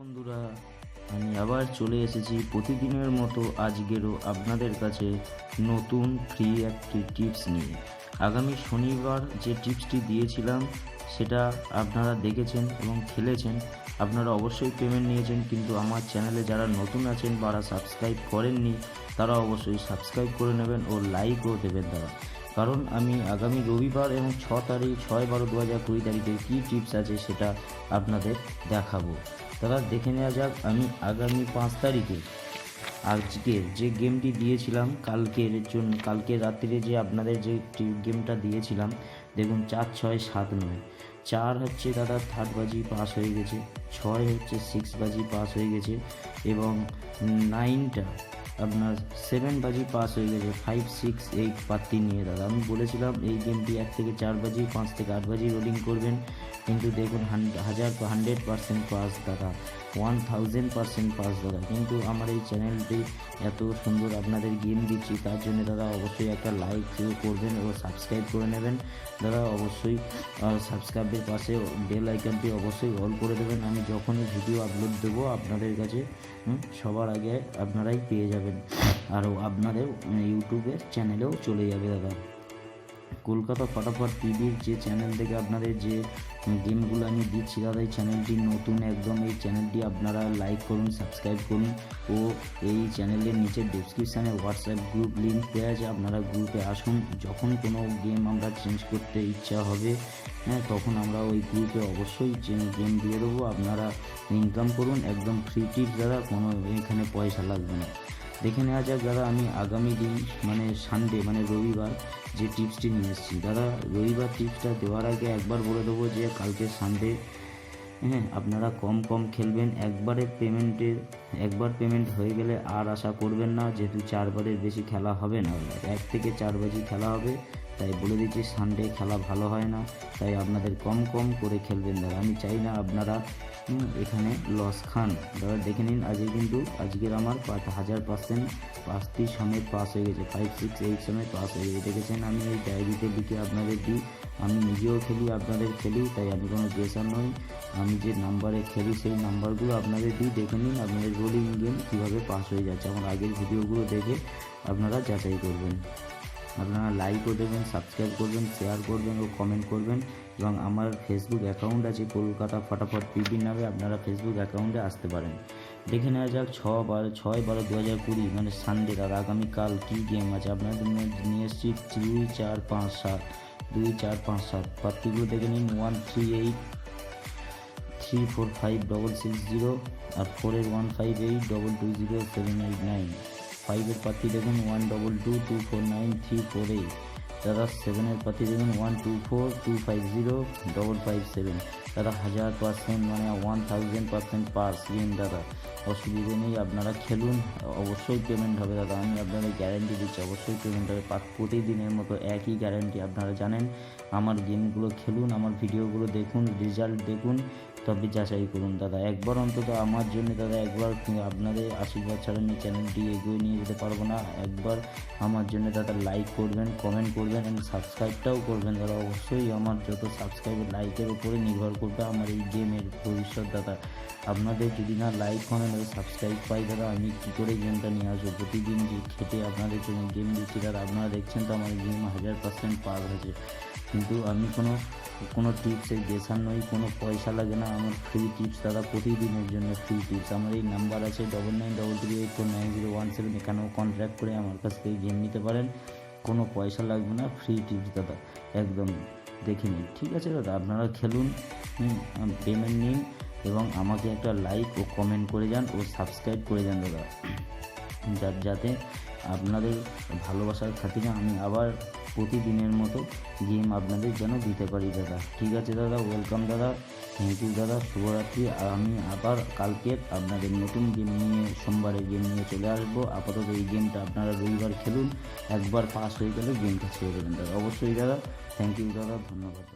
বন্ধুরা, আমি আবার চলে এসেছি প্রতিদিনের মতো আজকেরও আপনাদের কাছে নতুন ফ্রি একটি টিপস নিয়ে। আগামী শনিবার যে টিপসটি দিয়েছিলাম সেটা আপনারা দেখেছেন এবং খেলেছেন। আপনারা অবশ্যই পেমেন্ট নিয়েছেন, কিন্তু আমার চ্যানেলে যারা নতুন আছেন বা সাবস্ক্রাইব করেননি তারা অবশ্যই সাবস্ক্রাইব করে নেবেন ও লাইকও দেবেন তারা। কারণ আমি আগামী রবিবার এবং 6/12/2020 তারিখে কী টিপস আছে সেটা আপনাদের দেখাবো। তারা দেখে নেওয়া যাক। আমি আগামী 5 তারিখে আজকের যে গেমটি দিয়েছিলাম কালকে রাত্রে যে আপনাদের যে গেমটা দিয়েছিলাম, দেখুন 4 6 7 9 4 হচ্ছে দাদা থার্ড বাজি পাস হয়ে গেছে, 6 হচ্ছে 6 বাজি পাস হয়ে গেছে এবং 9টা আপনার 7 বাজি পাস হয়ে গেছে। 5 6 8 পাত্তি নিয়ে দাদা আমি বলেছিলাম এই গেমটি 1 থেকে 4 বাজি 5 থেকে 8 বাজি রোলিং করবেন, কিন্তু দেখুন 100% পাস দাদা, 1000% পাস দাদা। কিন্তু আমার এই চ্যানেলটি এত সুন্দর আপনাদের গেম দিচ্ছি, তার জন্য দাদা অবশ্যই একটা লাইক করবেন ও সাবস্ক্রাইব করে নেবেন দাদা। অবশ্যই সাবস্ক্রাইবের পাশে বেল আইকনটি অবশ্যই অল করে দেবেন। আমি যখনই ভিডিও আপলোড দেবো আপনাদের কাছে সবার আগে আপনারাই পেয়ে যাবেন, আরও আপনাদের ইউটিউবের চ্যানেলেও চলে যাবে দাদা। কলকাতা ফটাফট টিভির যে চ্যানেল থেকে আপনাদের যে গেমগুলো আমি দিচ্ছি দাদা, এই চ্যানেলটি নতুন একদম। এই চ্যানেলটি আপনারা লাইক করুন, সাবস্ক্রাইব করুন ও এই চ্যানেলের নিচে ডেসক্রিপশানে হোয়াটসঅ্যাপ গ্রুপ লিঙ্ক দেওয়া আছে, আপনারা গ্রুপে আসুন। যখন কোনো গেম আমরা চেঞ্জ করতে ইচ্ছা হবে তখন আমরা ওই গ্রুপে অবশ্যই গেম দিয়ে দেবো। আপনারা ইনকাম করুন, একদম ফ্রি টিপস দাদা, কোনো এখানে পয়সা লাগবে না। দেখে নেওয়া যাক দাদা, আমি আগামী দিন মানে সানডে মানে রবিবার যে টিপসটি নিয়ে এসেছি দাদা। রবিবার টিপসটা দেওয়ার আগে একবার বলে দেবো যে কালকে সানডে আপনারা কম খেলবেন। একবার পেমেন্ট হয়ে গেলে আর আশা করবেন না, যেহেতু 4 বারের বেশি খেলা হবে না, 1 থেকে 4 বাজি খেলা হবে। তাই বলে দিচ্ছি সানডে খেলা ভালো হয় না, তাই আপনাদের কম করে খেলবেন দাদা। আমি চাই না আপনারা এখানে লস খান দাদা। দেখে নিন আজকের আমার 1000% পাসটি সমেত পাস হয়ে গেছে, 5 6 8 সমেত পাস হয়ে গেছে। দেখেছেন আমি এই ডায়েরিতে লিখে আপনাদের দিই, আমি নিজেও খেলি আপনাদের খেলি, তাই আমি কোনো গেসার নই। আমি যে নাম্বারে খেলি সেই নাম্বারগুলো আপনাদের দিই, দেখে নিন আপনাদের রোলিং গেম কীভাবে পাস হয়ে যাচ্ছে। আমার আগের ভিডিওগুলো দেখে আপনারা যাচাই করবেন। আপনারা লাইকও দেবেন, সাবস্ক্রাইব করবেন, শেয়ার করবেন ও কমেন্ট করবেন। এবং আমার ফেসবুক অ্যাকাউন্ট আছে কলকাতা ফটাফট পিবি নামে, আপনারা ফেসবুক অ্যাকাউন্টে আসতে পারেন। দেখে নেওয়া যাক 6/12/2020 মানে সানডে দাদা আগামীকাল কী গেম আছে আপনাদের নিয়ে এসেছি। 2 4 5 7 2 4 5 7 পাত্তিগুলো দেখে নিন। 1 3 8 3 4 5 6 6 0 আর 4 1 5 8 2 2 0 7 8 9। 5 পাত্তি দেখুন 1 2 2 2 4 9 3 4 8 দাদা। 7 পাত্তি দেখুন 1 2 4 2 5 0 5 5 7 দাদা। 1000% মানে 1000% পাস গেম দাদা, অসুবিধে নেই, আপনারা খেলুন, অবশ্যই পেমেন্ট হবে দাদা। আমি আপনাদের গ্যারেন্টি দিচ্ছি অবশ্যই পেমেন্ট হবে। প্রতিদিনের মতো একই গ্যারেন্টি, আপনারা জানেন। আমার গেমগুলো খেলুন, আমার ভিডিওগুলো দেখুন, রেজাল্ট দেখুন, তবে যাচাই করুন দাদা। একবার অন্তত আমার জন্য দাদা, একবার আপনাদের আশীর্বাদ ছাড়া আমি চ্যানেলটি এগিয়ে নিয়ে যেতে পারবো না। একবার আমার জন্য দাদা লাইক করবেন, কমেন্ট করবেন এবং সাবস্ক্রাইবটাও করবেন দাদা। অবশ্যই আমার যত সাবস্ক্রাইব লাইকের উপরে নির্ভর করবে আমার এই গেমের ভবিষ্যৎ দাদা। আপনাদের যদি না লাইক কমেন্ট আর সাবস্ক্রাইব পাই দাদা, আমি কী করে গেমটা নিয়ে আসবো? প্রতিদিন যে খেটে আপনাদের জন্য গেম দিচ্ছি দাদা, আপনারা দেখছেন তো আমার গেম 1000% পার হয়েছে। কিন্তু আমি কোনো টিপসের গেসার নই, কোনো পয়সা লাগে না, আমার ফ্রি টিপস দাদা, প্রতিদিনের জন্য ফ্রি টিপস। আমার এই নাম্বার আছে 9933849017, এখানেও কন্ট্যাক্ট করে আমার কাছ থেকে গেম নিতে পারেন, কোনো পয়সা লাগবে না, ফ্রি টিপস দাদা একদম। দেখে নিন, ঠিক আছে দাদা, আপনারা খেলুন, পেমেন্ট নিন এবং আমাকে একটা লাইক ও কমেন্ট করে যান ও সাবস্ক্রাইব করে যান দাদা, যাতে আপনাদের ভালোবাসার খাতিরে আমি আবার প্রতিদিনের মতো গেম আপনাদের যেন দিতে পারি দাদা। ঠিক আছে দাদা, ওয়েলকাম দাদা, থ্যাংক ইউ দাদা, শুভরাত্রি। আর আমি আবার কালকে আপনাদের নতুন গেম নিয়ে সোমবারের গেম নিয়ে চলে আসবো। আপাতত এই গেমটা আপনারা রবিবার খেলুন, একবার পাস হয়ে গেলে গেমটা ছেড়ে দেবেন দাদা, অবশ্যই দাদা। থ্যাংক ইউ দাদা, ধন্যবাদ।